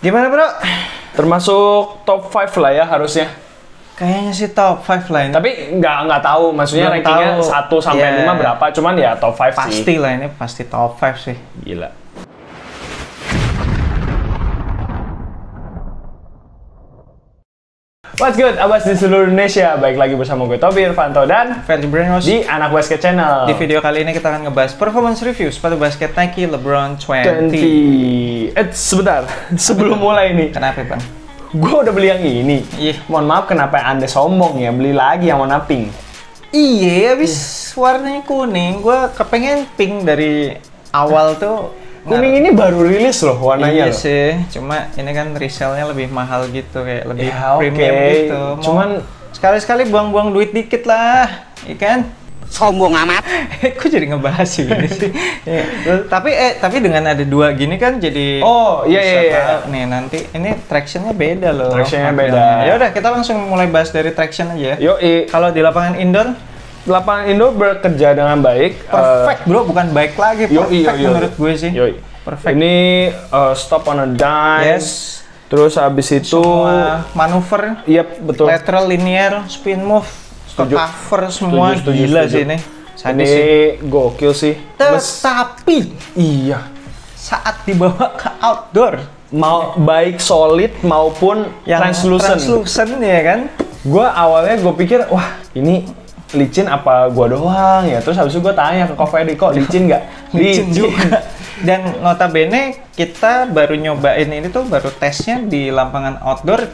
Gimana bro? Termasuk top 5 lah ya harusnya. Kayaknya sih top 5 lah ini. Tapi nggak tahu, maksudnya Belum rankingnya tahu. 1 sampai 5 berapa, cuman ya top 5 sih. Pasti lah ini, pasti top 5 sih. Gila. What's good, abas di seluruh Indonesia. Baik lagi bersama gue Tobi Irvanto dan Ferdi Brenos di Anak Basket Channel. Di video kali ini kita akan ngebahas performance review sepatu basket Nike LeBron 20. Sebentar, sebelum mulai nih. Kenapa bang? Gue udah beli yang ini. Iya. Mohon maaf kenapa Anda sombong ya, beli lagi yang warna pink. Iya, habis warnanya kuning. Gue kepengen pink dari awal tuh. Kuning ini baru rilis loh warnanya. Iya loh. sih, cuma ini kan resellnya lebih mahal gitu, kayak lebih Ya, premium oke. gitu. Cuman sekali-sekali buang-buang duit dikit lah, iya kan? Sombong amat. Kok jadi ngebahas ini sih? Ya. Tapi dengan ada dua gini kan jadi Oh, iya, bisa iya. tahu nih nanti ini tractionnya beda loh. Tractionnya tampilannya. beda. Ya udah kita langsung mulai bahas dari traction aja. Yoi. Kalau di lapangan indoor Lapangan Indo bekerja dengan baik. perfect bro, bukan baik lagi, perfect menurut gue sih. Yoi. Perfect. Ini stop on a dime. Yes. Terus habis itu, Semua manuver, yep, betul. lateral, linear, spin move, Setuju. cover semua Setuju, gila setuju. sih ini. Sadis Ini sih. gokil sih. Tetapi Iya. saat dibawa ke outdoor Mau baik solid maupun yang translucent ya kan? Gue awalnya gue pikir, wah ini licin apa gua doang ya. Terus habis itu gue tanya ke Kofedi, kok licin nggak? Licin juga. Dan notabene kita baru nyobain ini tuh, baru tesnya di lapangan outdoor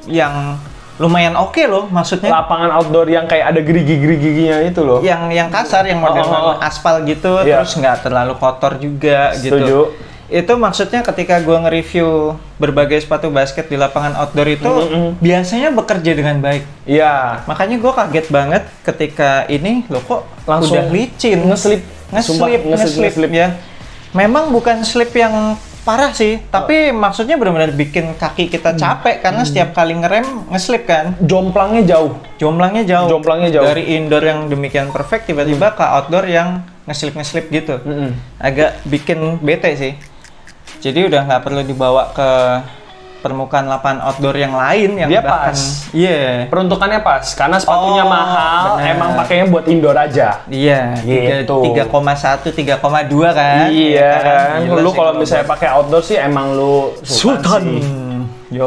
yang lumayan oke loh, maksudnya Lapangan outdoor yang kayak ada gerigi-geriginya itu loh. yang kasar, yang model aspal gitu, Iya. terus nggak terlalu kotor juga Setuju. gitu. Itu maksudnya ketika gua nge-review berbagai sepatu basket di lapangan outdoor itu biasanya bekerja dengan baik. Iya. Makanya gua kaget banget ketika ini loh kok Langsung udah licin, ngeslip. Sumpah, ngeslip ya. Memang bukan slip yang parah sih, tapi maksudnya benar-benar bikin kaki kita capek karena setiap kali ngerem ngeslip kan. Jomplangnya jauh. Jomplangnya jauh. Jomplangnya jauh. Dari indoor yang demikian perfect tiba-tiba ke outdoor yang ngeslip gitu. Agak bikin bete sih. Jadi udah nggak perlu dibawa ke permukaan lapangan outdoor yang lain yang Dia bahkan pas. iya. Peruntukannya pas karena sepatunya Oh, mahal, benar. emang pakainya buat indoor aja. Iya, Gitu. 3,1, 3,2 kan? Iya kan. Gila Lu sih kalau misalnya pakai outdoor sih emang lu sultan sih.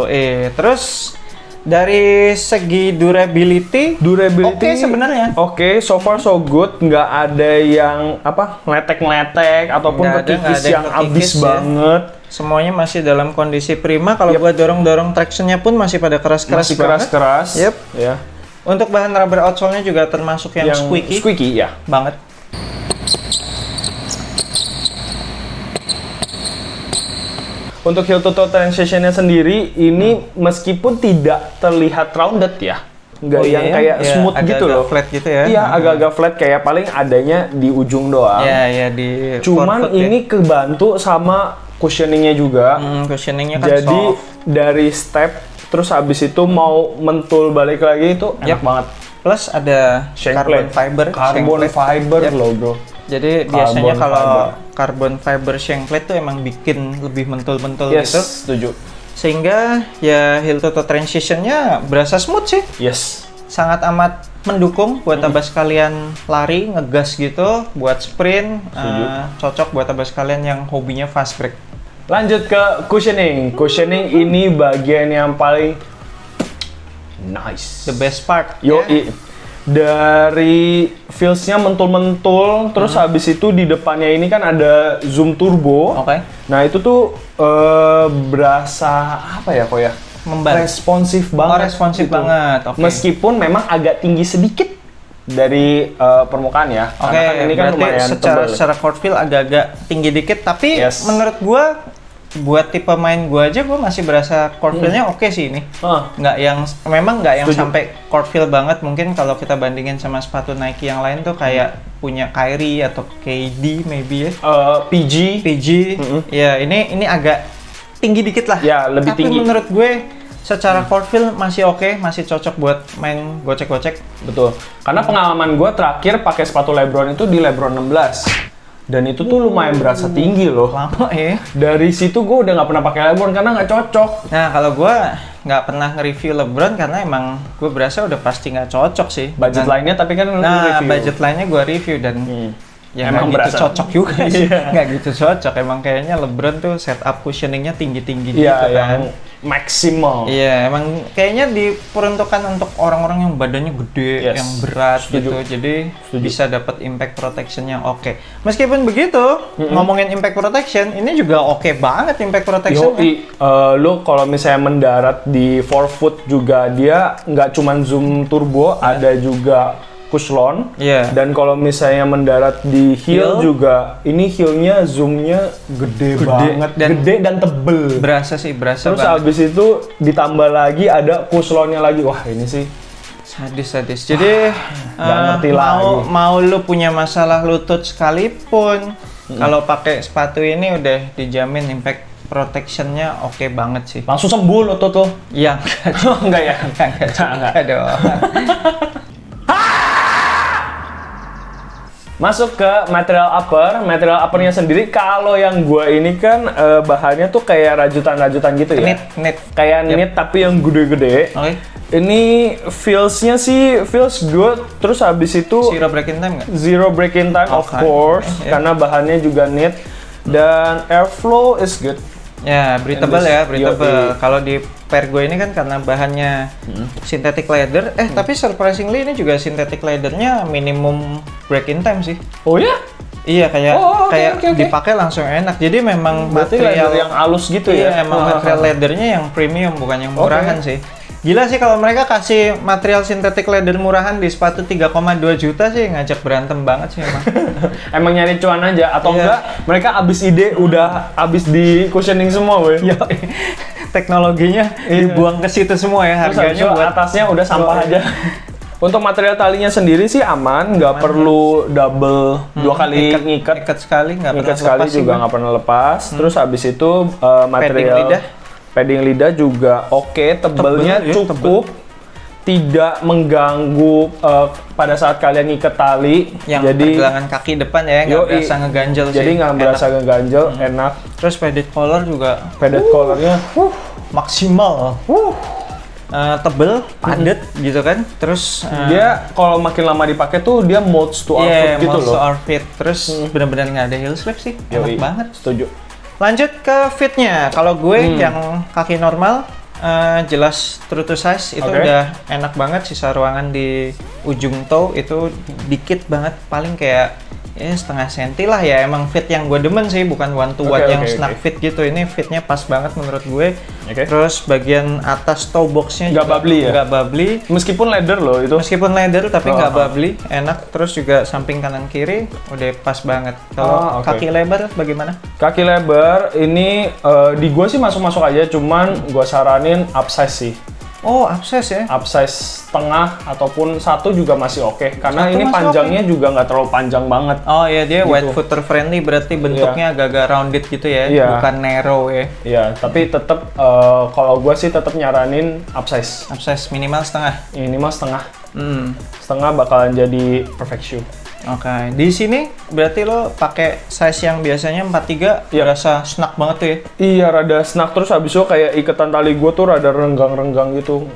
Terus dari segi durability oke sebenarnya. Oke, so far so good. Nggak ada yang apa ngeletek-ngeletek ataupun Nggak ada kekikis yang yang abis kekikis ya. banget. Semuanya masih dalam kondisi prima. Kalau buat dorong-dorong tractionnya pun masih pada keras-keras Masih banget. keras-keras. Yep. Ya. Untuk bahan rubber outsole-nya juga termasuk yang squeaky Squeaky ya. banget. Untuk heel to toe transition-nya sendiri ini meskipun tidak terlihat rounded ya. Nggak yang kayak smooth gitu agak-agak loh. flat gitu ya. Iya, agak-agak flat kayak paling adanya di ujung doang. Ya di Cuman forefoot ya. ini kebantu sama cushioning-nya juga. cushioning-nya kan Jadi soft. dari step terus habis itu mau mentul balik lagi itu enak Yap. banget. Plus ada Shank carbon plate. fiber. Carbon shank plate. fiber Yap. loh, Bro. Jadi Carbon biasanya kalau fiber. carbon fiber shank plate tuh emang bikin lebih mentul-mentul Yes, gitu. setuju. Sehingga ya heel to toe transition-nya berasa smooth sih. Yes. Sangat amat mendukung buat abas kalian lari, ngegas gitu, buat sprint, cocok buat abas kalian yang hobinya fast break. Lanjut ke cushioning. Cushioning ini bagian yang paling nice. The best part. Yo, ya. dari feels-nya mentul-mentul, terus habis itu di depannya ini kan ada zoom turbo. Oke. Nah itu tuh berasa apa ya kok ya? Membantu. Responsif banget. responsif gitu. banget, oke. Meskipun memang agak tinggi sedikit dari permukaan ya. Oke, Karena kan ini kan berarti lumayan secara court feel agak-agak tinggi dikit, tapi Yes. menurut gua buat tipe main gua aja gua masih berasa court feel-nya oke sih ini. Nggak yang Setuju. sampai court feel banget. Mungkin kalau kita bandingin sama sepatu Nike yang lain tuh kayak punya Kyrie atau KD maybe ya. PG. PG. Ya, ini agak tinggi dikit lah. Ya, lebih tapi tinggi. menurut gue secara court feel masih oke, masih cocok buat main gocek-gocek. Betul. Karena pengalaman gue terakhir pakai sepatu LeBron itu di LeBron 16. Dan itu tuh lumayan berasa tinggi loh. Lama ya. Dari situ gue udah nggak pernah pakai LeBron karena nggak cocok. Nah kalau gue nggak pernah nge-review LeBron karena emang gue berasa udah pasti nggak cocok sih. Budget lainnya tapi kan nah review. budget lainnya gue review dan ya emang gitu cocok juga sih. Nggak gitu cocok. Emang kayaknya LeBron tuh setup cushioningnya tinggi-tinggi gitu kan. Yang maksimal. Iya, emang kayaknya diperuntukkan untuk orang-orang yang badannya gede, yang berat gitu. Jadi bisa dapat impact protection yang oke. Meskipun begitu, ngomongin impact protection, ini juga oke banget impact protection. Lu kalau misalnya mendarat di forefoot juga dia nggak cuman zoom turbo, ada juga Cushlon. Dan kalau misalnya mendarat di heel juga, ini heelnya zoomnya gede banget, gede dan tebel. Berasa Terus banget. abis itu ditambah lagi ada Cushlonnya lagi. Wah ini sih sadis. Jadi nggak ngerti lagi. Mau lu punya masalah lutut sekalipun, kalau pakai sepatu ini udah dijamin impact protectionnya oke banget sih. Langsung sembuh lutut tuh? Iya. Enggak ya? Enggak dong. Masuk ke material upper. Material uppernya sendiri, kalau yang gua ini kan bahannya tuh kayak rajutan-rajutan gitu ya. Knit. Kayak knit tapi yang gede-gede. Ini feels-nya sih feels good. Terus habis itu Zero break-in time nggak? Zero break-in time of course, karena bahannya juga knit. Dan airflow is good. Ya, breathable ya, breathable. Kalau di Pergo ini kan karena bahannya synthetic leather, tapi surprisingly ini juga synthetic leathernya minimum break-in time sih. Oh ya? Iya, kayak dipakai langsung enak. Jadi memang berarti material yang halus gitu ya? Iya, emang material leathernya yang premium, bukan yang murahan sih. Gila sih kalau mereka kasih material synthetic leather murahan di sepatu 3,2 juta sih, ngajak berantem banget sih emang. Emang nyari cuan aja atau enggak mereka abis ide udah abis di cushioning semua weh. Teknologinya dibuang ke situ semua ya, harganya buat atasnya udah sampah aja. Untuk material talinya sendiri sih aman, nggak perlu double dua kali ngikat sekali, nggak pernah sekali lepas juga nggak pernah lepas. Terus habis itu material padding lidah juga oke, tebelnya cukup, tidak mengganggu pada saat kalian ngikat tali. Yang pergelangan kaki depan ya, nggak berasa ngeganjel sih. Jadi nggak berasa ngeganjel, enak. Terus padded collar juga, padded collarnya maksimal. Tebel, padat gitu kan. Terus dia kalau makin lama dipakai tuh dia molds to our feet gitu loh. Molds to our feet. Terus benar-benar nggak ada heel slip sih, enak banget. Setuju. Lanjut ke fitnya. Kalau gue yang kaki normal, jelas true to size itu udah enak banget. Sisa ruangan di ujung toe itu dikit banget, paling kayak setengah senti lah ya. Emang fit yang gue demen sih, bukan one to one yang snug fit gitu. Ini fitnya pas banget menurut gue. Terus bagian atas toe boxnya nggak bubbly ya? Nggak bubbly. Meskipun leather loh itu. Meskipun leather tapi nggak bubbly, enak. Terus juga samping kanan kiri udah pas banget. Kalau kaki lebar bagaimana? Kaki lebar ini di gue sih masuk-masuk aja, cuman gue saranin upsize sih. Oh, upsize ya? Upsize setengah ataupun satu juga masih oke. Karena ini panjangnya juga nggak terlalu panjang banget. Oh iya, dia wide footer friendly, berarti bentuknya agak-agak rounded gitu ya, bukan narrow ya. Iya, tapi tetap kalau gue sih tetap nyaranin upsize. Upsize minimal setengah? Minimal setengah. Setengah bakalan jadi perfect shoe. Oke, di sini berarti lo pakai size yang biasanya 43, rasa snug banget tuh ya? Iya, rada snug. Terus habis itu kayak ikatan tali gue tuh rada renggang-renggang gitu.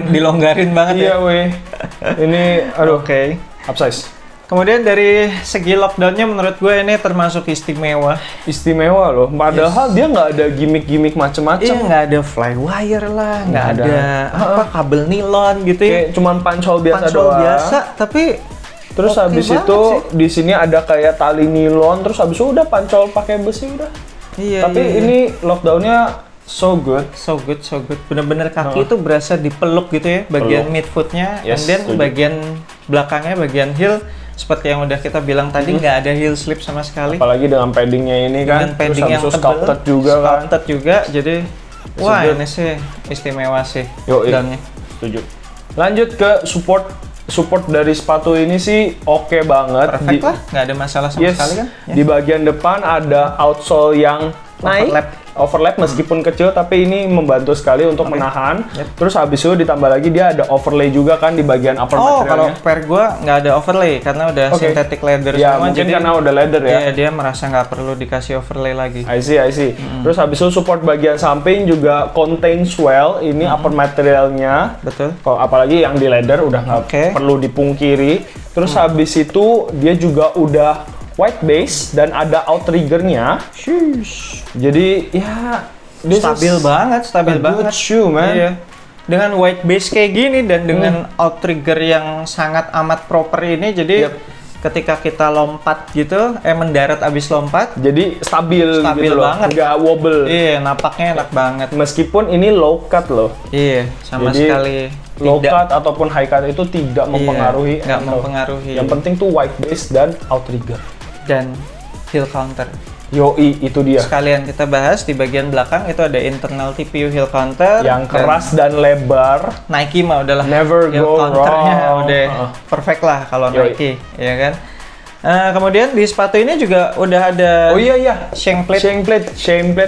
Dilonggarin banget ya? Iya weh. Ini, aduh. Upsize. Kemudian dari segi lockdownnya menurut gue ini termasuk istimewa. Istimewa loh, padahal dia nggak ada gimmick-gimmick macem-macem. Iya, nggak ada flywire lah, nggak ada kabel nilon gitu ya. Kayak cuman punch-hole biasa doang. Tapi terus habis itu di sini ada kayak tali nilon, terus habis itu udah pancol pakai besi udah. Iya. Tapi ini lockdownnya so good. Bener-bener kaki itu berasa dipeluk gitu ya, bagian midfootnya, and then bagian belakangnya, bagian heel. Seperti yang udah kita bilang tadi, nggak ada heel slip sama sekali. Apalagi dengan paddingnya ini kan, terus padding yang sculpted juga, jadi wah ini sih istimewa sih. Dalamnya. Setuju. Lanjut ke support dari sepatu ini sih oke banget. Perfect lah, nggak ada masalah sama sekali kan. Di bagian depan ada outsole yang naik. overlap meskipun kecil, tapi ini membantu sekali untuk menahan. Terus habis itu ditambah lagi dia ada overlay juga kan di bagian upper materialnya. Kalau pair gua nggak ada overlay karena udah synthetic leather ya, semua. Mungkin jadi karena udah leather ya. Iya, dia merasa nggak perlu dikasih overlay lagi. I see. Terus habis itu support bagian samping juga contain swell. Ini upper materialnya. Betul. Kalau apalagi yang di leather udah nggak perlu dipungkiri. Terus habis itu dia juga udah white base dan ada outriggernya. Jadi ya stabil banget. Shoe, man. Iya. Dengan white base kayak gini dan dengan outrigger yang sangat amat proper ini, jadi ketika kita lompat gitu, mendarat abis lompat, jadi stabil gitu banget, nggak wobble. Iya, napaknya enak banget. Meskipun ini low cut loh. Iya, sama sekali. Low cut ataupun high cut itu tidak mempengaruhi. Nggak mempengaruhi. Yang penting tuh white base dan outrigger. Dan heel counter. Yoi, itu dia. Sekalian kita bahas di bagian belakang itu ada internal TPU heel counter yang keras dan lebar. Nike mah udahlah never heel go counternya wrong. Udah perfect lah kalau Nike, ya kan. Kemudian di sepatu ini juga udah ada shank plate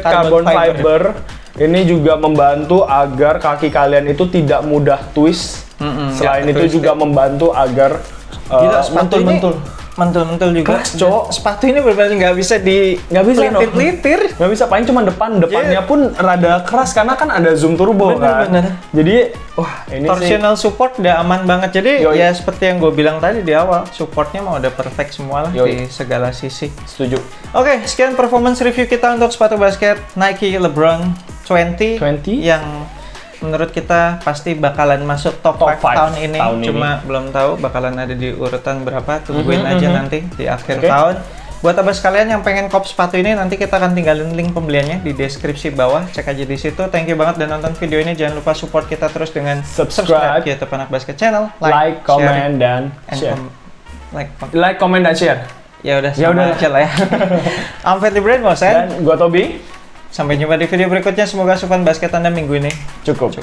carbon fiber. Ini juga membantu agar kaki kalian itu tidak mudah twist. Selain itu juga membantu agar mentul juga. Keras, Cok. Sepatu ini benar-benar nggak bisa litir. Nggak bisa, paling cuma depannya pun rada keras karena kan ada zoom turbo kan. Jadi ini torsional support udah aman banget. Jadi ya seperti yang gue bilang tadi di awal, supportnya mau udah perfect semua lah di segala sisi. Setuju. Oke, sekian performance review kita untuk sepatu basket Nike LeBron 20 yang menurut kita pasti bakalan masuk top 5 tahun ini. Cuma belum tahu bakalan ada di urutan berapa, tungguin aja nanti di akhir tahun. Buat abas kalian yang pengen kop sepatu ini, nanti kita akan tinggalin link pembeliannya di deskripsi bawah, cek aja di situ. Thank you banget dan nonton video ini. Jangan lupa support kita terus dengan subscribe YouTube Anak Basket Channel, like, comment, dan share. Like, comment, dan share. Ya udah aja lah ya. I'm Fatty Brain Mosen. Dan gua Tobi. Sampai jumpa di video berikutnya. Semoga asupan basket Anda minggu ini cukup.